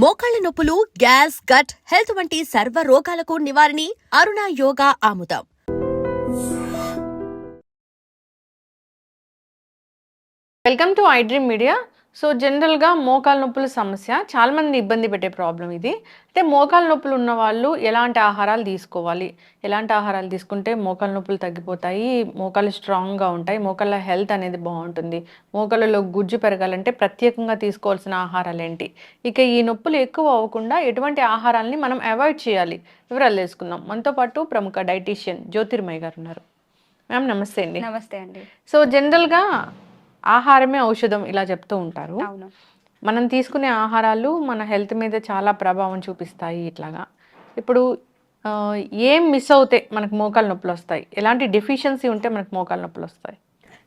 మోకాళ్ల నొప్పులు, gas, gut health వంటి సర్వ రోగాలకు నివారణి అరుణ యోగా ఆముదం. Welcome to iDream media. So జనరల్గా మోకాల నొప్పుల సమస్య చాలామంది ఇబ్బంది పెట్టే ప్రాబ్లం ఇది. అయితే మోకాల నొప్పులు ఉన్న వాళ్ళు ఎలాంటి ఆహారాలు తీసుకోవాలి, ఎలాంటి ఆహారాలు తీసుకుంటే మోకాల నొప్పులు తగ్గిపోతాయి, మోకాలు స్ట్రాంగ్గా ఉంటాయి, మోకాళ్ళ హెల్త్ అనేది బాగుంటుంది, మోకాళ్ళలో గుజ్జు పెరగాలంటే ప్రత్యేకంగా తీసుకోవాల్సిన ఆహారాలు ఏంటి, ఇక ఈ నొప్పులు ఎక్కువ అవ్వకుండా ఎటువంటి ఆహారాలని మనం అవాయిడ్ చేయాలి, వివరాలు తెలుసుకుందాం. మనతో పాటు ప్రముఖ డైటీషియన్ జ్యోతిర్మయ్య గారు ఉన్నారు. మ్యామ్ నమస్తే అండి. నమస్తే అండి. సో జనరల్గా ఆహారమే ఔషధం ఇలా చెప్తూ ఉంటారు. అవును. మనం తీసుకునే ఆహారాలు మన హెల్త్ మీద చాలా ప్రభావం చూపిస్తాయి. ఇట్లాగా ఇప్పుడు ఏం మిస్ అవుతే మనకు మోకాలు నొప్పులు వస్తాయి, ఎలాంటి డెఫిషియన్సీ ఉంటే మనకు మోకాలు నొప్పులు వస్తాయి?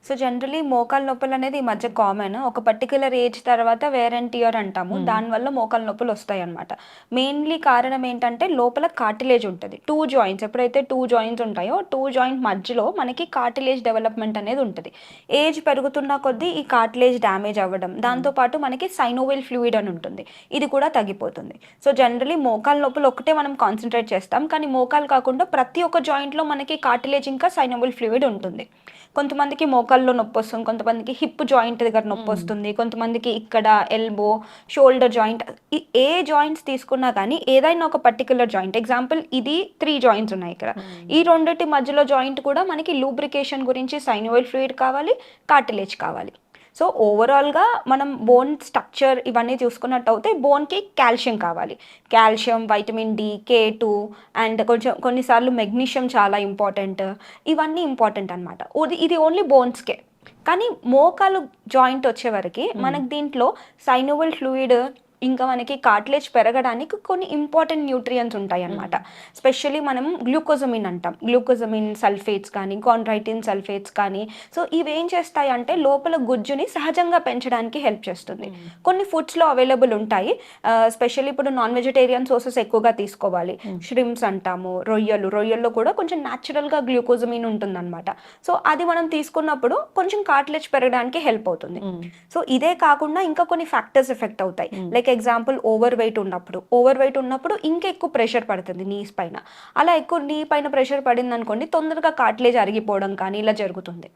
సో జనరలీ మోకాలు నొప్పులు అనేది ఈ మధ్య కామన్. ఒక పర్టికులర్ ఏజ్ తర్వాత వేర్ అండ్ టియర్ అంటాము, దానివల్ల మోకాలు నొప్పులు వస్తాయి అనమాట. మెయిన్లీ కారణం ఏంటంటే లోపల కార్టిలేజ్ ఉంటుంది. 2 జాయింట్స్ ఎప్పుడైతే 2 జాయింట్స్ ఉంటాయో 2 జాయింట్ మధ్యలో మనకి కార్టిలేజ్ డెవలప్మెంట్ అనేది ఉంటుంది. ఏజ్ పెరుగుతున్న కొద్దీ ఈ కార్టిలేజ్ డ్యామేజ్ అవ్వడం, దాంతోపాటు మనకి సైనోవిల్ ఫ్లూయిడ్ అని ఉంటుంది, ఇది కూడా తగ్గిపోతుంది. సో జనరలీ మోకాలు నొప్పులు ఒకటే మనం కాన్సన్ట్రేట్ చేస్తాం, కానీ మోకాలు కాకుండా ప్రతి ఒక్క జాయింట్లో మనకి కార్టిలేజ్ ఇంకా సైనోవిల్ ఫ్లూయిడ్ ఉంటుంది. కొంతమందికి మోకాల్లో నొప్పి వస్తుంది, కొంతమందికి హిప్ జాయింట్ దగ్గర నొప్పి వస్తుంది, కొంతమందికి ఇక్కడ ఎల్బో, షోల్డర్ జాయింట్, ఏ జాయింట్స్ తీసుకున్నా కానీ ఏదైనా ఒక పర్టికులర్ జాయింట్, ఎగ్జాంపుల్ ఇది 3 జాయింట్స్ ఉన్నాయి ఇక్కడ, ఈ రెండింటి మధ్యలో జాయింట్ కూడా మనకి లూబ్రికేషన్ గురించి సైనోవిల్ ఫ్లూయిడ్ కావాలి, కార్టిలేజ్ కావాలి. సో ఓవరాల్గా మనం బోన్ స్ట్రక్చర్ ఇవన్నీ చూసుకున్నట్టు అయితే బోన్కి కాల్షియం కావాలి. Calcium, vitamin D, K2 and కొన్నిసార్లు మెగ్నీషియం చాలా ఇంపార్టెంట్. ఇవన్నీ ఇంపార్టెంట్ అనమాట. ఇది ఓన్లీ బోన్స్కే. కానీ మోకాలు జాయింట్ వచ్చేవరకు మనకి దీంట్లో సైనోవిల్ ఫ్లూయిడ్ ఇంకా మనకి కార్టిలేజ్ పెరగడానికి కొన్ని ఇంపార్టెంట్ న్యూట్రియంట్స్ ఉంటాయి అన్నమాట. స్పెషల్లీ మనం గ్లూకోజమిన్ అంటాం, గ్లూకోజమిన్ సల్ఫేట్స్ కానీ కాండ్రైటిన్ సల్ఫేట్స్ కానీ. సో ఇవి ఏం చేస్తాయి అంటే లోపల గుజ్జుని సహజంగా పెంచడానికి హెల్ప్ చేస్తుంది. కొన్ని ఫుడ్స్లో అవైలబుల్ ఉంటాయి, స్పెషల్లీ ఇప్పుడు నాన్ వెజిటేరియన్ సోర్సెస్ ఎక్కువగా తీసుకోవాలి. ష్రింప్స్ అంటాము, రొయ్యల్లో కూడా కొంచెం న్యాచురల్గా గ్లూకోజమిన్ ఉంటుంది అనమాట. సో అది మనం తీసుకున్నప్పుడు కొంచెం కార్టిలేజ్ పెరగడానికి హెల్ప్ అవుతుంది. సో ఇదే కాకుండా ఇంకా కొన్ని ఫ్యాక్టర్స్ ఎఫెక్ట్ అవుతాయి. లైక్ ఎగ్జాంపుల్ ఓవర్ వెయిట్ ఉన్నప్పుడు ఇంకా ఎక్కువ ప్రెషర్ పడుతుంది నీస్ పైన. అలా ఎక్కువ నీ పైన ప్రెషర్ పడింది అనుకోండి, తొందరగా కార్టిలేజ్ అరిగిపోవడం కానీ ఇలా జరుగుతుంది.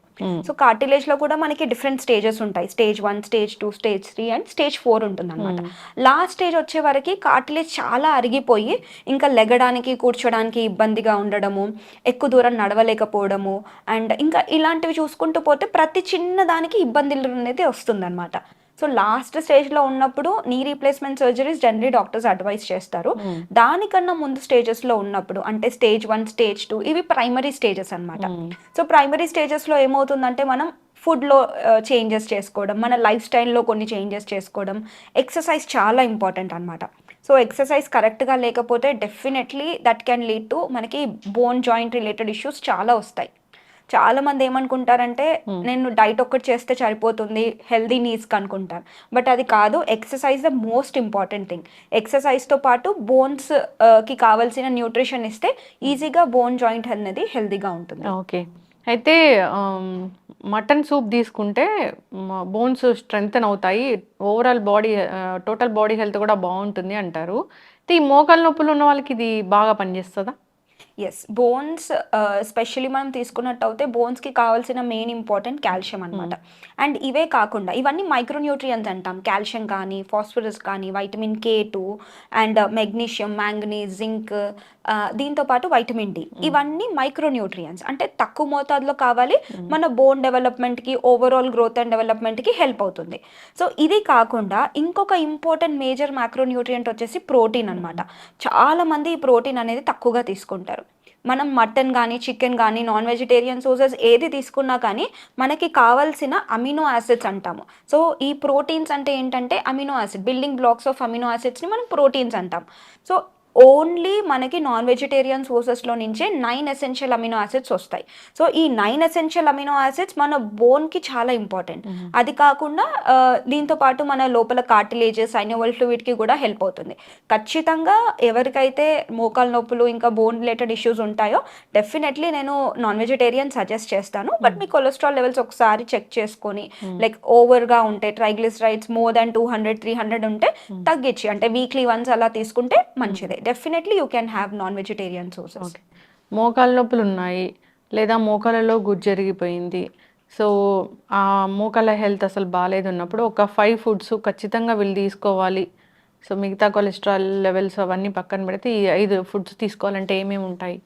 సో కార్టిలేజ్ లో కూడా మనకి డిఫరెంట్ స్టేజెస్ ఉంటాయి. Stage 1, stage 2, stage 3 and stage 4 ఉంటుంది అనమాట. లాస్ట్ స్టేజ్ వచ్చే వరకు కార్టిలేజ్ చాలా అరిగిపోయి ఇంకా లెగడానికి, కూర్చోడానికి ఇబ్బందిగా ఉండడము, ఎక్కువ దూరం నడవలేకపోవడము, అండ్ ఇంకా ఇలాంటివి చూసుకుంటూ పోతే ప్రతి చిన్న దానికి ఇబ్బందులు అనేది వస్తుంది అనమాట. సో లాస్ట్ స్టేజ్లో ఉన్నప్పుడు knee replacement surgeries generally doctors advice చేస్తారు. దానికన్నా ముందు స్టేజెస్లో ఉన్నప్పుడు అంటే స్టేజ్ 1, స్టేజ్ 2 ఇవి ప్రైమరీ స్టేజెస్ అనమాట. సో ప్రైమరీ స్టేజెస్లో ఏమవుతుందంటే మనం ఫుడ్లో చేంజెస్ చేసుకోవడం, మన లైఫ్ స్టైల్లో కొన్ని చేంజెస్ చేసుకోవడం, ఎక్సర్సైజ్ చాలా ఇంపార్టెంట్ అనమాట. సో ఎక్సర్సైజ్ కరెక్ట్గా లేకపోతే definitely that can lead to మనకి బోన్ జాయింట్ రిలేటెడ్ ఇష్యూస్ చాలా వస్తాయి. చాలా మంది ఏమనుకుంటారంటే నేను డైట్ ఒక్కటి చేస్తే సరిపోతుంది, హెల్దీ నీడ్స్కి అనుకుంటారు. బట్ అది కాదు, exercise the most important thing. ఎక్సర్సైజ్తో పాటు బోన్స్కి కావాల్సిన న్యూట్రిషన్ ఇస్తే ఈజీగా బోన్ జాయింట్ అనేది హెల్దీగా ఉంటుంది. ఓకే, అయితే మటన్ సూప్ తీసుకుంటే బోన్స్ స్ట్రెంగ్తన్ అవుతాయి, overall body total body health కూడా బాగుంటుంది అంటారు. అయితే ఈ మోకాలు నొప్పులు ఉన్న వాళ్ళకి ఇది బాగా పనిచేస్తుందా? ఎస్, బోన్స్ స్పెషల్లీ మనం తీసుకున్నట్టు అయితే బోన్స్కి కావాల్సిన మెయిన్ ఇంపార్టెంట్ కాల్షియం అనమాట. అండ్ ఇవే కాకుండా ఇవన్నీ మైక్రోన్యూట్రియంట్స్ అంటాం. కాల్షియం కానీ, ఫాస్ఫరస్ కానీ, vitamin K2 and magnesium, manganese, zinc, దీంతో పాటు వైటమిన్ డి, ఇవన్నీ మైక్రోన్యూట్రియంట్స్. అంటే తక్కువ మోతాదులో కావాలి, మన బోన్ డెవలప్మెంట్కి, ఓవరాల్ గ్రోత్ అండ్ డెవలప్మెంట్కి హెల్ప్ అవుతుంది. సో ఇది కాకుండా ఇంకొక ఇంపార్టెంట్ మేజర్ మైక్రోన్యూట్రియంట్ వచ్చేసి ప్రోటీన్ అనమాట. చాలామంది ఈ ప్రోటీన్ అనేది తక్కువగా తీసుకుంటారు. మనం మటన్ కానీ, చికెన్ కానీ, నాన్ వెజిటేరియన్ సోర్సెస్ ఏది తీసుకున్నా కానీ మనకి కావాల్సిన అమినో యాసిడ్స్ అంటాము. సో ఈ ప్రోటీన్స్ అంటే ఏంటంటే amino acid, building blocks of amino యాసిడ్స్ని మనం ప్రోటీన్స్ అంటాం. సో ఓన్లీ మనకి నాన్ వెజిటేరియన్ సోర్సెస్లో నుంచే 9 ఎసెన్షియల్ అమినో యాసిడ్స్ వస్తాయి. సో ఈ 9 ఎసెన్షియల్ అమినో యాసిడ్స్ మన బోన్కి చాలా ఇంపార్టెంట్. అది కాకుండా దీంతో పాటు మన లోపల కార్టిలేజెస్ సైనోవల్ ఫ్లూయిడ్కి కూడా హెల్ప్ అవుతుంది. ఖచ్చితంగా ఎవరికైతే మోకాలు నొప్పులు ఇంకా బోన్ రిలేటెడ్ ఇష్యూస్ ఉంటాయో డెఫినెట్లీ నేను నాన్ వెజిటేరియన్ సజెస్ట్ చేస్తాను. బట్ మీ కొలెస్ట్రాల్ లెవెల్స్ ఒకసారి చెక్ చేసుకొని లైక్ ఓవర్గా ఉంటే ట్రైగ్లిసరైడ్స్ మోర్ దాన్ 200-300 ఉంటే తగ్గించి అంటే వీక్లీ వన్స్ అలా తీసుకుంటే మంచిదే. Definitely you can have non vegetarian sources. మోకాళ్ళ నొప్పులు ఉన్నాయి లేదా మోకాళ్ళలో గుజ్జు జరిగిపోయింది, సో ఆ మోకాళ్ళ హెల్త్ అసలు బాగాలేదు ఉన్నప్పుడు ఒక 5 ఫుడ్స్ ఖచ్చితంగా వీళ్ళు తీసుకోవాలి. సో మిగతా కొలెస్ట్రాల్ లెవెల్స్ అవన్నీ పక్కన పెడితే ఈ 5 ఫుడ్స్ తీసుకోవాలంటే ఏమేమి ఉంటాయి?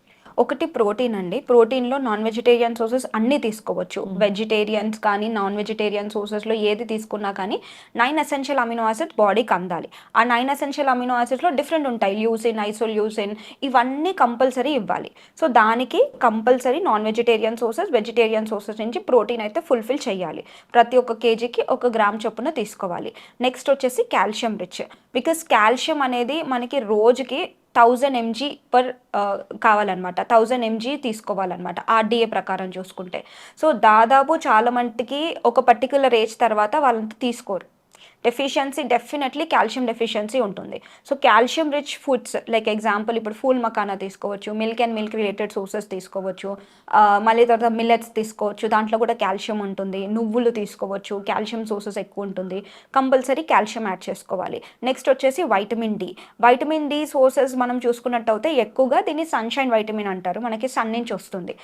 ఒకటి ప్రోటీన్ అండి. ప్రోటీన్లో నాన్ వెజిటేరియన్ సోర్సెస్ అన్నీ తీసుకోవచ్చు. వెజిటేరియన్స్ కానీ నాన్ వెజిటేరియన్ సోర్సెస్లో ఏది తీసుకున్నా కానీ 9 ఎసెన్షియల్ అమినో యాసిడ్స్ బాడీకి అందాలి. ఆ 9 ఎసెన్షియల్ అమినో యాసిడ్స్లో డిఫరెంట్ ఉంటాయి. ల్యూసిన్, ఐసోల్యూసిన్ ఇవన్నీ కంపల్సరీ ఇవ్వాలి. సో దానికి compulsory non vegetarian sources vegetarian sources నుంచి ప్రోటీన్ అయితే ఫుల్ఫిల్ చేయాలి. ప్రతి ఒక్క కేజీకి 1 గ్రామ్ చొప్పున తీసుకోవాలి. నెక్స్ట్ వచ్చేసి కాల్షియం రిచ్, బికాస్ కాల్షియం అనేది మనకి రోజుకి 1000 mg పర్ కావాలన్నమాట. 1000 mg తీసుకోవాలన్నమాట RDA ప్రకారం చూసుకుంటే. సో దాదాపు చాలా మట్టుకి ఒక పర్టికులర్ ఏజ్ తర్వాత వాళ్ళంతా తీసుకోరు. డెఫిషియన్సీ డెఫినెట్లీ కాల్షియం డెఫిషియన్సీ ఉంటుంది. So calcium rich foods like example ఇప్పుడు ఫూల్ మకానా తీసుకోవచ్చు, milk and milk related sources తీసుకోవచ్చు, మళ్ళీ తర్వాత మిల్లెట్స్ తీసుకోవచ్చు, దాంట్లో కూడా కాల్షియం ఉంటుంది. నువ్వులు తీసుకోవచ్చు, కాల్షియం సోర్సెస్ ఎక్కువ ఉంటుంది. కంపల్సరీ కాల్షియం యాడ్ చేసుకోవాలి. నెక్స్ట్ వచ్చేసి vitamin D. Vitamin D sources మనం చూసుకున్నట్టయితే ఎక్కువగా దీన్ని సన్షైన్ వైటమిన్ అంటారు, మనకి సన్ నుంచి వస్తుంది.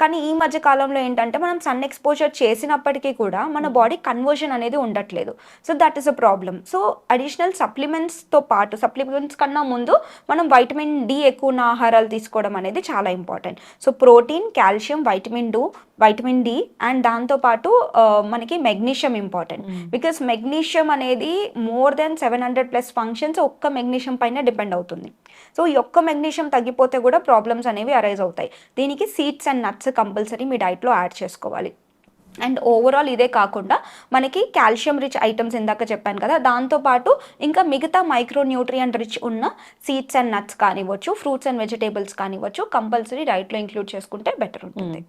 కానీ ఈ మధ్య కాలంలో ఏంటంటే మనం సన్ ఎక్స్పోజర్ చేసినప్పటికీ కూడా మన బాడీ కన్వర్షన్ అనేది ఉండట్లేదు. So that is a problem. So additional సప్లిమెంట్స్తో పాటు సప్లిమెంట్స్ కన్నా ముందు మనం వైటమిన్ డి ఎక్కువ ఉన్న ఆహారాలు తీసుకోవడం అనేది చాలా important. So protein, calcium, vitamin D and దాంతోపాటు మనకి మెగ్నీషియం ఇంపార్టెంట్. బికాస్ మెగ్నీషియం అనేది మోర్ దెన్ 700+ ఫంక్షన్స్ ఒక్క మెగ్నీషియం పైన డిపెండ్ అవుతుంది. సో ఈ ఒక్క మెగ్నీషియం తగ్గిపోతే కూడా ప్రాబ్లమ్స్ అనేవి అరైజ్ అవుతాయి. దీనికి సీడ్స్ అండ్ నట్స్ కంపల్సరీ మీ డైట్లో యాడ్ చేసుకోవాలి. అండ్ ఓవరాల్ ఇదే కాకుండా మనకి కాల్షియం రిచ్ ఐటమ్స్ ఇందాక చెప్పాను కదా, దాంతోపాటు ఇంకా మిగతా మైక్రోన్యూట్రియంట్ రిచ్ ఉన్న సీడ్స్ అండ్ నట్స్ కానివ్వచ్చు, ఫ్రూట్స్ అండ్ వెజిటేబుల్స్ కానివ్వచ్చు, కంపల్సరీ డైట్లో ఇంక్లూడ్ చేసుకుంటే బెటర్ ఉంటుంది.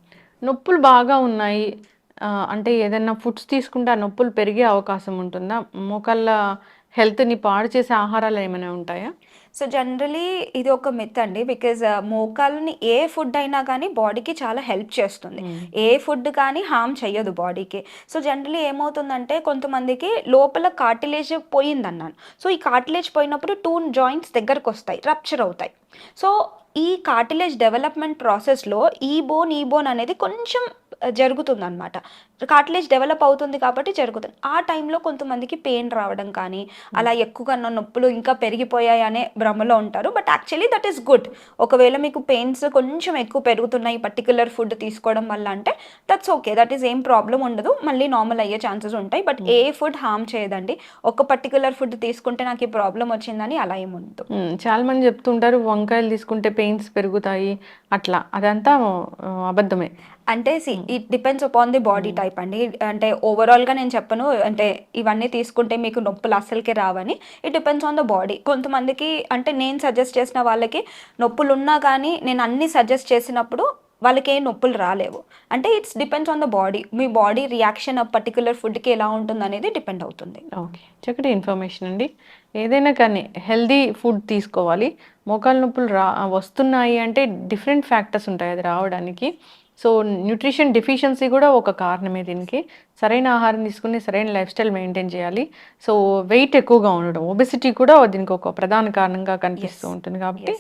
నొప్పులు బాగా ఉన్నాయి అంటే ఏదైనా ఫుడ్స్ తీసుకుంటే ఆ నొప్పులు పెరిగే అవకాశం ఉంటుందా? మోకాళ్ళ హెల్త్ని పాడు చేసే ఆహారాలు ఏమైనా ఉంటాయా? సో జనరలీ ఇది ఒక మిత్ అండి. బికాజ్ మోకాలని ఏ ఫుడ్ అయినా కానీ బాడీకి చాలా హెల్ప్ చేస్తుంది. ఏ ఫుడ్ కానీ హామ్ చెయ్యదు బాడీకి. సో జనరలీ ఏమవుతుందంటే కొంతమందికి లోపల కార్టిలేజ్ పోయిందన్నాను. సో ఈ కార్టిలేజ్ పోయినప్పుడు 2 జాయింట్స్ దగ్గరకు వస్తాయి, రప్చర్ అవుతాయి. సో ఈ కార్టిలేజ్ డెవలప్మెంట్ ప్రాసెస్లో ఈ బోన్ అనేది కొంచెం జరుగుతుందన్నమాట. కార్టిలేజ్ డెవలప్ అవుతుంది కాబట్టి జరుగుతుంది. ఆ టైంలో కొంతమందికి పెయిన్ రావడం కానీ అలా ఎక్కువగా నొప్పులు ఇంకా పెరిగిపోయాయి అనే భ్రమలో ఉంటారు. But actually that is good. ఒకవేళ మీకు పెయిన్స్ కొంచెం ఎక్కువ పెరుగుతున్నాయి పర్టికులర్ ఫుడ్ తీసుకోవడం వల్ల అంటే దట్స్ ఓకే, దట్ ఈస్ ఏం ప్రాబ్లం ఉండదు, మళ్ళీ నార్మల్ అయ్యే ఛాన్సెస్ ఉంటాయి. బట్ ఏ ఫుడ్ హార్మ్ చేయదండి. ఒక పర్టికులర్ ఫుడ్ తీసుకుంటే నాకు ఈ ప్రాబ్లం వచ్చిందని అలా ఏముండదు. చాలా మంది చెప్తుంటారు వంకాయలు తీసుకుంటే పెయిన్స్ పెరుగుతాయి అట్లా, అదంతా అబద్ధమే. అంటే it depends upon the body type అండి. అంటే ఓవరాల్గా నేను చెప్పను అంటే ఇవన్నీ తీసుకుంటే మీకు నొప్పులు అస్సలకే రావని. It depends on the body. కొంతమందికి అంటే నేను సజెస్ట్ చేసిన వాళ్ళకి నొప్పులు ఉన్నా కానీ నేను అన్నీ సజెస్ట్ చేసినప్పుడు వాళ్ళకి ఏ నొప్పులు రాలేవు. అంటే it's depends on the body. Me body reaction ఆ పర్టికులర్ ఫుడ్కి ఎలా ఉంటుంది అనేది డిపెండ్ అవుతుంది. ఓకే, చక్కటి ఇన్ఫర్మేషన్ అండి. ఏదైనా కానీ హెల్దీ ఫుడ్ తీసుకోవాలి. మోకాలు నొప్పులు వస్తున్నాయి అంటే డిఫరెంట్ ఫ్యాక్టర్స్ ఉంటాయి అది రావడానికి. సో న్యూట్రిషన్ డెఫిషియన్సీ కూడా ఒక కారణమే దీనికి. సరైన ఆహారం తీసుకుని సరైన లైఫ్ స్టైల్ మెయింటైన్ చేయాలి. సో వెయిట్ ఎక్కువగా ఉండడం, ఒబెసిటీ కూడా దీనికి ఒక ప్రధాన కారణంగా కనిపిస్తూ ఉంటుంది. కాబట్టి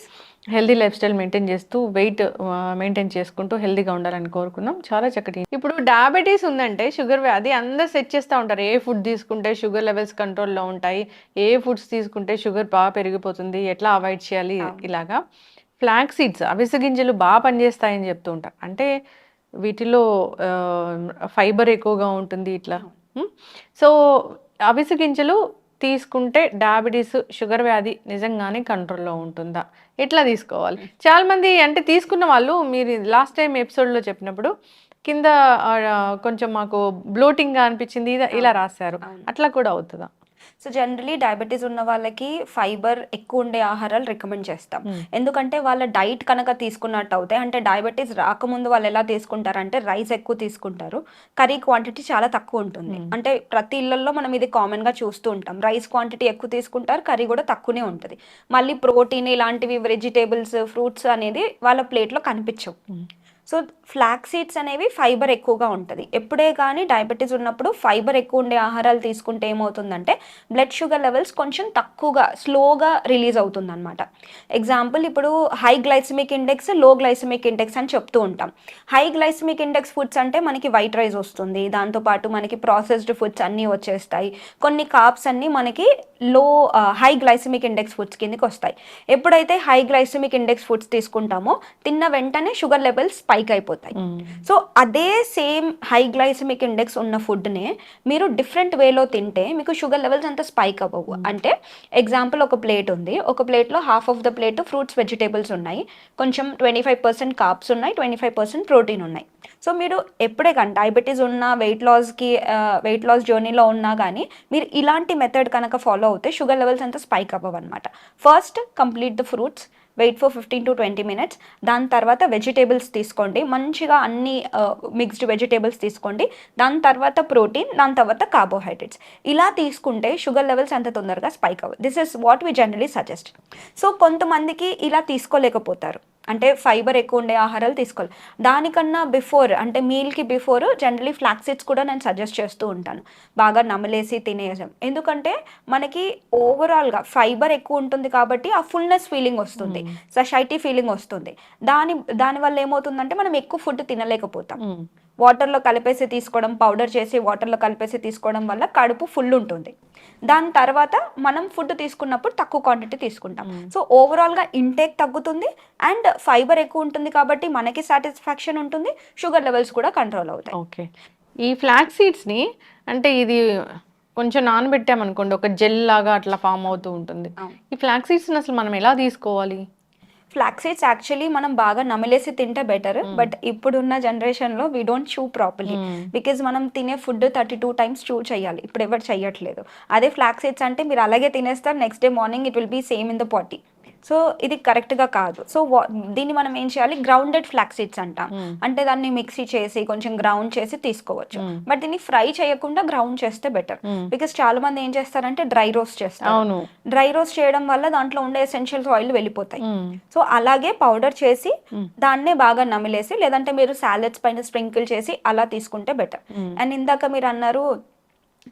హెల్దీ లైఫ్ స్టైల్ మెయింటైన్ చేస్తూ వెయిట్ మెయింటైన్ చేసుకుంటూ హెల్దీగా ఉండాలని కోరుకుందాం. చాలా చక్కటి. ఇప్పుడు డయాబెటీస్ ఉందంటే షుగర్ వ్యాధి అందరు సెట్ చేస్తూ ఉంటారు. ఏ ఫుడ్ తీసుకుంటే షుగర్ లెవెల్స్ కంట్రోల్లో ఉంటాయి, ఏ ఫుడ్స్ తీసుకుంటే షుగర్ బాగా పెరిగిపోతుంది, ఎట్లా అవాయిడ్ చేయాలి, ఇలాగా. ఫ్లాక్స్ సీడ్స్, అవిసె గింజలు బాగా పనిచేస్తాయని చెప్తూ ఉంటారు. అంటే వీటిలో ఫైబర్ ఎక్కువగా ఉంటుంది ఇట్లా. సో అవిసె గింజలు తీసుకుంటే డయాబెటీస్, షుగర్ వ్యాధి నిజంగానే కంట్రోల్లో ఉంటుందా? ఎట్లా తీసుకోవాలి? చాలామంది అంటే తీసుకున్న వాళ్ళు మీరు లాస్ట్ టైం ఎపిసోడ్లో చెప్పినప్పుడు కింద కొంచెం మాకు బ్లోటింగ్గా అనిపించింది ఇలా రాశారు. అట్లా కూడా అవుతుందా? సో జనరలీ డయాబెటీస్ ఉన్న వాళ్ళకి ఫైబర్ ఎక్కువ ఉండే ఆహారాలు రికమెండ్ చేస్తాం. ఎందుకంటే వాళ్ళ డైట్ కనుక తీసుకున్నట్టు అవుతాయి, అంటే డయాబెటీస్ రాకముందు వాళ్ళు ఎలా తీసుకుంటారంటే రైస్ ఎక్కువ తీసుకుంటారు, కర్రీ క్వాంటిటీ చాలా తక్కువ ఉంటుంది. అంటే ప్రతి ఇళ్లలో మనం ఇది కామన్గా చూస్తూ ఉంటాం, రైస్ క్వాంటిటీ ఎక్కువ తీసుకుంటారు, కర్రీ కూడా తక్కువనే ఉంటుంది. మళ్ళీ ప్రోటీన్ ఇలాంటివి వెజిటేబుల్స్ ఫ్రూట్స్ అనేది వాళ్ళ ప్లేట్లో కనిపించవు. సో ఫ్లాక్స్ సీడ్స్ అనేవి ఫైబర్ ఎక్కువగా ఉంటుంది. ఎప్పుడే కానీ డయాబెటీస్ ఉన్నప్పుడు ఫైబర్ ఎక్కువ ఉండే ఆహారాలు తీసుకుంటే ఏమవుతుందంటే బ్లడ్ షుగర్ లెవెల్స్ కొంచెం తక్కువగా స్లోగా రిలీజ్ అవుతుంది అనమాట. ఎగ్జాంపుల్ ఇప్పుడు హై గ్లైసమిక్ ఇండెక్స్, లో గ్లైసమిక్ ఇండెక్స్ అని చెప్తూ ఉంటాం. హై గ్లైసమిక్ ఇండెక్స్ ఫుడ్స్ అంటే మనకి వైట్ రైస్ వస్తుంది, దాంతోపాటు మనకి ప్రాసెస్డ్ ఫుడ్స్ అన్నీ వచ్చేస్తాయి, కొన్ని కార్బ్స్ అన్నీ మనకి హై గ్లైసమిక్ ఇండెక్స్ ఫుడ్స్ కిందకి వస్తాయి. ఎప్పుడైతే హై గ్లైసమిక్ ఇండెక్స్ ఫుడ్స్ తీసుకుంటామో తిన్న వెంటనే షుగర్ లెవెల్స్ స్పైక్ అయిపోతాయి. సో అదే సేమ్ హై గ్లైసమిక్ ఇండెక్స్ ఉన్న ఫుడ్నే మీరు డిఫరెంట్ వేలో తింటే మీకు షుగర్ లెవెల్స్ అంత స్పైక్ అవ్వవు. అంటే ఎగ్జాంపుల్ ఒక ప్లేట్ ఉంది, ఒక ప్లేట్లో half of the plate fruits vegetables ఉన్నాయి, కొంచెం 25% కార్బ్స్ ఉన్నాయి, 25% ప్రోటీన్ ఉన్నాయి. సో మీరు ఎప్పుడే కానీ డయాబెటీస్ ఉన్న వెయిట్ లాస్ జర్నీలో ఉన్నా కానీ మీరు ఇలాంటి మెథడ్ కనుక ఫాలో అవుతే షుగర్ లెవెల్స్ అంతా స్పైక్ అవ్వవు అనమాట. First complete the fruits, wait for 15 to 20 minutes. దాని తర్వాత వెజిటేబుల్స్ తీసుకోండి, మంచిగా అన్ని మిక్స్డ్ వెజిటేబుల్స్ తీసుకోండి, దాని తర్వాత ప్రోటీన్, దాని తర్వాత కార్బోహైడ్రేట్స్. ఇలా తీసుకుంటే షుగర్ లెవెల్స్ అంత తొందరగా స్పైక్ అవ్వదు. This is what we generally suggest. So కొంతమందికి ఇలా తీసుకోలేకపోతారు, అంటే ఫైబర్ ఎక్కువ ఉండే ఆహారాలు తీసుకోవాలి. దానికన్నా బిఫోర్, అంటే మీల్కి బిఫోర్ జనరలీ ఫ్లాక్స్ సీడ్స్ కూడా నేను సజెస్ట్ చేస్తూ ఉంటాను, బాగా నమలేసి తినేసాం. ఎందుకంటే మనకి ఓవరాల్గా ఫైబర్ ఎక్కువ ఉంటుంది కాబట్టి ఆ ఫుల్నెస్ ఫీలింగ్ వస్తుంది, సషైటీ ఫీలింగ్ వస్తుంది. దానివల్ల ఏమవుతుందంటే మనం ఎక్కువ ఫుడ్ తినలేకపోతాం. వాటర్లో కలిపేసి తీసుకోవడం, పౌడర్ చేసి వాటర్లో కలిపేసి తీసుకోవడం వల్ల కడుపు ఫుల్ ఉంటుంది. దాని తర్వాత మనం ఫుడ్ తీసుకున్నప్పుడు తక్కువ క్వాంటిటీ తీసుకుంటాం. సో ఓవరాల్గా ఇంటేక్ తగ్గుతుంది అండ్ ఫైబర్ ఎక్కువ ఉంటుంది కాబట్టి మనకి సాటిస్ఫాక్షన్ ఉంటుంది, షుగర్ లెవెల్స్ కూడా కంట్రోల్ అవుతాయి. ఓకే, ఈ ఫ్లాక్స్ సీడ్స్ని అంటే ఇది కొంచెం నానబెట్టామనుకోండి, ఒక జెల్ లాగా అట్లా ఫామ్ అవుతూ ఉంటుంది. ఈ ఫ్లాక్స్ సీడ్స్ని అసలు మనం ఎలా తీసుకోవాలి? ఫ్లాక్స్ సీడ్స్ యాక్చువల్లీ మనం బాగా నమిలేసి తింటే బెటర్, బట్ ఇప్పుడున్న జనరేషన్లో వీ డోంట్ చూ ప్రాపర్లీ, బికాజ్ మనం తినే ఫుడ్ 32 times చూ చేయాలి, ఇప్పుడు ఎవరు చేయట్లేదు. అదే ఫ్లాక్స్ సీడ్స్ అంటే మీరు అలాగే తినేస్తారు, next day morning it will be same in the potty. So ఇది కరెక్ట్గా కాదు. సో దీన్ని మనం ఏం చేయాలి, గ్రౌండెడ్ ఫ్లాక్స్ సీడ్స్ అంటాం, అంటే దాన్ని మిక్సీ చేసి కొంచెం గ్రౌండ్ చేసి తీసుకోవచ్చు. బట్ దీన్ని ఫ్రై చేయకుండా గ్రౌండ్ చేస్తే బెటర్, బికాస్ చాలా మంది ఏం చేస్తారంటే డ్రై రోస్ట్ చేస్తారు. డ్రై రోస్ట్ చేయడం వల్ల దాంట్లో ఉండే ఎసెన్షియల్స్ ఆయిల్ వెళ్ళిపోతాయి. సో అలాగే పౌడర్ చేసి దాన్నే బాగా నమిలేసి, లేదంటే మీరు సాలెడ్స్ పైన స్ప్రింకిల్ చేసి అలా తీసుకుంటే బెటర్. అండ్ ఇందాక మీరు అన్నారు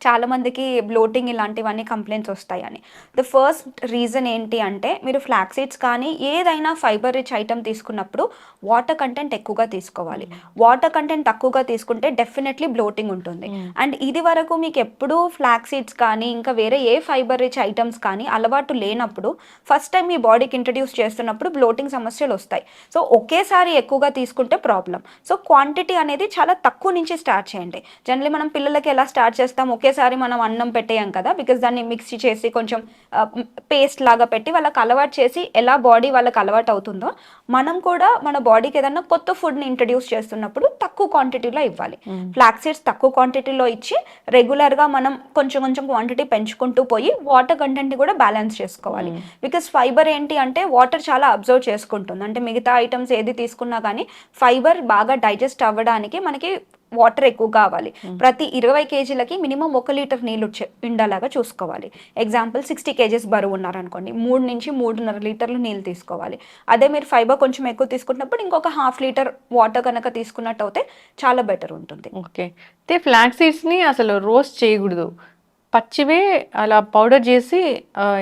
చాలా మందికి బ్లోటింగ్ ఇలాంటివన్నీ కంప్లైంట్స్ వస్తాయని. ద ఫస్ట్ రీజన్ ఏంటి అంటే మీరు ఫ్లాక్స్ సీడ్స్ కానీ ఏదైనా ఫైబర్ రిచ్ ఐటమ్ తీసుకున్నప్పుడు వాటర్ కంటెంట్ ఎక్కువగా తీసుకోవాలి. వాటర్ కంటెంట్ తక్కువగా తీసుకుంటే డెఫినెట్లీ బ్లోటింగ్ ఉంటుంది. అండ్ ఇది వరకు మీకు ఎప్పుడూ ఫ్లాక్స్ సీడ్స్ కానీ ఇంకా వేరే ఏ ఫైబర్ రిచ్ ఐటమ్స్ కానీ అలవాటు లేనప్పుడు ఫస్ట్ టైం మీ బాడీకి ఇంట్రడ్యూస్ చేస్తున్నప్పుడు బ్లోటింగ్ సమస్యలు వస్తాయి. సో ఒకేసారి ఎక్కువగా తీసుకుంటే ప్రాబ్లం. సో క్వాంటిటీ అనేది చాలా తక్కువ నుంచి స్టార్ట్ చేయండి. జనరల్లీ మనం పిల్లలకి ఎలా స్టార్ట్ చేస్తాం, ఒకేసారి మనం అన్నం పెట్టేయం కదా, బికాస్ దాన్ని మిక్సీ చేసి కొంచెం పేస్ట్ లాగా పెట్టి వాళ్ళకి అలవాటు చేసి ఎలా బాడీ వాళ్ళకి అలవాటు అవుతుందో మనం కూడా మన బాడీకి ఏదన్నా కొత్త ఫుడ్ని ఇంట్రడ్యూస్ చేస్తున్నప్పుడు తక్కువ క్వాంటిటీలో ఇవ్వాలి. ఫ్లాక్స్ సీడ్స్ తక్కువ క్వాంటిటీలో ఇచ్చి రెగ్యులర్గా మనం కొంచెం కొంచెం క్వాంటిటీ పెంచుకుంటూ పోయి వాటర్ కంటెంట్ని కూడా బ్యాలెన్స్ చేసుకోవాలి. బికాస్ ఫైబర్ ఏంటి అంటే వాటర్ చాలా అబ్జర్వ్ చేసుకుంటుంది, అంటే మిగతా ఐటమ్స్ ఏది తీసుకున్నా కానీ ఫైబర్ బాగా డైజెస్ట్ అవ్వడానికి మనకి వాటర్ ఎక్కువ కావాలి. ప్రతి 20 kgలకి మినిమం 1 లీటర్ నీళ్ళు ఉండేలాగా చూసుకోవాలి. ఎగ్జాంపుల్ 60 kgs బరువు ఉన్నారనుకోండి, 3 నుంచి 3.5 లీటర్లు నీళ్ళు తీసుకోవాలి. అదే మీరు ఫైబర్ కొంచెం ఎక్కువ తీసుకున్నప్పుడు ఇంకొక 1/2 లీటర్ వాటర్ కనుక తీసుకున్నట్టు అయితే చాలా బెటర్ ఉంటుంది. ఓకే, అయితే ఫ్లాక్స్ సీడ్స్ని అసలు రోస్ట్ చేయకూడదు, పచ్చివే అలా పౌడర్ చేసి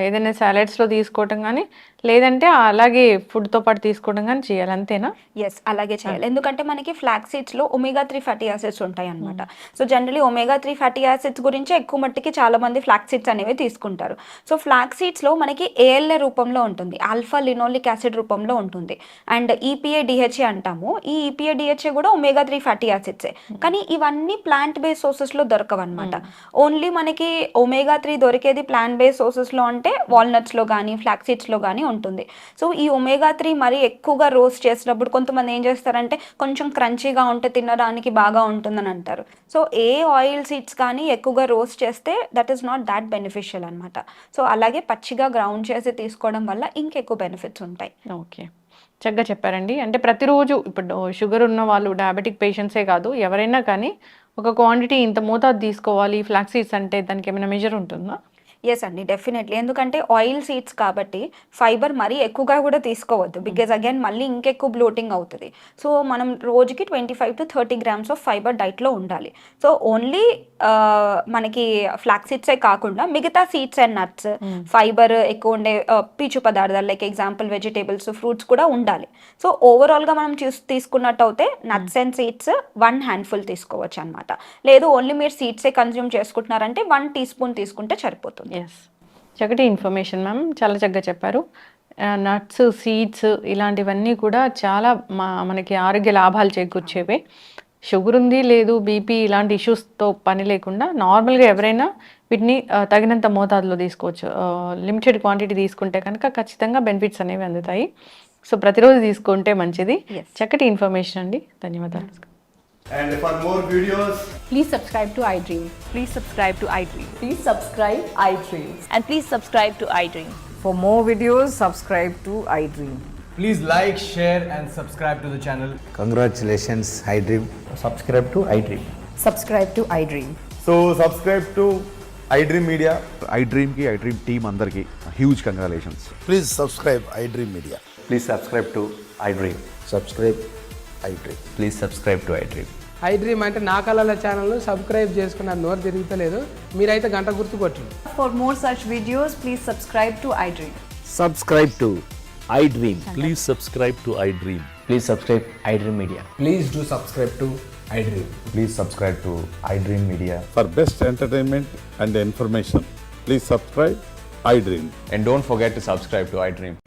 ఏదైనా సాలెడ్స్లో తీసుకోవటం కానీ లేదంటే అలాగే ఫుడ్తో పాటు తీసుకోవడం కానీ చేయాలి, అంతేనా? ఎస్, అలాగే చేయాలి. ఎందుకంటే మనకి ఫ్లాక్స్ సీడ్స్లో omega-3 ఫ్యాటీ యాసిడ్స్ ఉంటాయి అనమాట. So generally omega-3 fatty acids గురించి ఎక్కువ మట్టికి చాలా మంది ఫ్లాక్స్ సీడ్స్ అనేవి తీసుకుంటారు. సో ఫ్లాక్స్ సీడ్స్లో మనకి ALA రూపంలో ఉంటుంది, ఆల్ఫా లినోలిక్ యాసిడ్ రూపంలో ఉంటుంది, అండ్ EPA DHA అంటాము. ఈ EPA DHA కూడా omega-3 ఫ్యాటీ యాసిడ్సే, కానీ ఇవన్నీ ప్లాంట్ బేస్డ్ సోర్సెస్లో దొరకవు అనమాట. ఓన్లీ మనకి ఒమేగా 3 దొరికేది ప్లాంట్ బేస్డ్ సోర్సెస్లో అంటే వాల్నట్స్లో కానీ ఫ్లాక్ సీడ్స్లో కానీ ఉంటుంది. సో ఈ ఒమేగా 3 మరీ ఎక్కువగా రోస్ట్ చేసినప్పుడు కొంతమంది ఏం చేస్తారంటే కొంచెం క్రంచీగా ఉంటే తినడానికి బాగా ఉంటుందని అంటారు. సో ఏ ఆయిల్ సీడ్స్ కానీ ఎక్కువగా రోస్ట్ చేస్తే that is not that beneficial అనమాట. సో అలాగే పచ్చిగా గ్రౌండ్ చేసి తీసుకోవడం వల్ల ఇంకెక్కువ బెనిఫిట్స్ ఉంటాయి. ఓకే, చక్కగా చెప్పారండి. అంటే ప్రతిరోజు ఇప్పుడు షుగర్ ఉన్న వాళ్ళు, డయాబెటిక్ పేషెంట్సే కాదు ఎవరైనా కానీ ఒక క్వాంటిటీ ఇంత మోతాదు తీసుకోవాలి ఫ్లాక్స్ సీడ్స్ అంటే దానికి ఏమైనా మెజర్ ఉంటుందా? ఎస్ అండి, డెఫినెట్లీ. ఎందుకంటే ఆయిల్ సీడ్స్ కాబట్టి ఫైబర్ మరీ ఎక్కువగా కూడా తీసుకోవద్దు, బికాజ్ అగైన్ మళ్ళీ ఇంకెక్కువ బ్లోటింగ్ అవుతుంది. సో మనం రోజుకి 25 to 30 grams ఆఫ్ ఫైబర్ డైట్లో ఉండాలి. సో ఓన్లీ మనకి ఫ్లాక్ సీడ్సే కాకుండా మిగతా సీడ్స్ అండ్ నట్స్ ఫైబర్ ఎక్కువ ఉండే పీచు పదార్థాలు లైక్ ఎగ్జాంపుల్ వెజిటేబుల్స్, ఫ్రూట్స్ కూడా ఉండాలి. సో ఓవరాల్గా మనం తీసుకున్నట్టు అయితే నట్స్ అండ్ సీడ్స్ 1 handful తీసుకోవచ్చు అనమాట. లేదు ఓన్లీ మీరు సీడ్సే కన్జ్యూమ్ చేసుకుంటున్నారంటే 1 teaspoon తీసుకుంటే సరిపోతుంది. ఎస్, చక్కటి ఇన్ఫర్మేషన్ మ్యామ్, చాలా చక్కగా చెప్పారు. నట్స్, సీడ్స్ ఇలాంటివన్నీ కూడా చాలా మనకి ఆరోగ్య లాభాలు చేకూర్చేవే. షుగర్ ఉంది లేదు, బీపీ ఇలాంటి ఇష్యూస్తో పని లేకుండా నార్మల్గా ఎవరైనా వీటిని తగినంత మోతాదులో తీసుకోవచ్చు. లిమిటెడ్ క్వాంటిటీ తీసుకుంటే కనుక ఖచ్చితంగా బెనిఫిట్స్ అనేవి అందుతాయి. సో ప్రతిరోజు తీసుకుంటే మంచిది. చక్కటి ఇన్ఫర్మేషన్ అండి, ధన్యవాదాలు. And for more videos, Please subscribe to iDream. Please subscribe to iDream. Please subscribe iDream. And please subscribe to iDream. For more videos, subscribe to iDream. please like, share and subscribe to the channel. Congratulations, iDream. Subscribe to iDream. Subscribe to iDream. So subscribe to iDream Media. iDream team andarki huge congratulations. Please subscribe iDream Media. Please subscribe to iDream. Subscribe iDream. Please subscribe to iDream. iDream అంటే నా కళల ఛానల్ను subscribe చేసుకున్న నోరు తిరుగుతలేదు, మీరైతే గంట గుర్తు కొట్టండి. For more such videos, please subscribe to iDream. Subscribe to iDream. Please subscribe to iDream. Please subscribe iDream Media. Please do subscribe to iDream. Please subscribe to iDream Media. For best entertainment and information, please subscribe iDream. And don't forget to subscribe to iDream.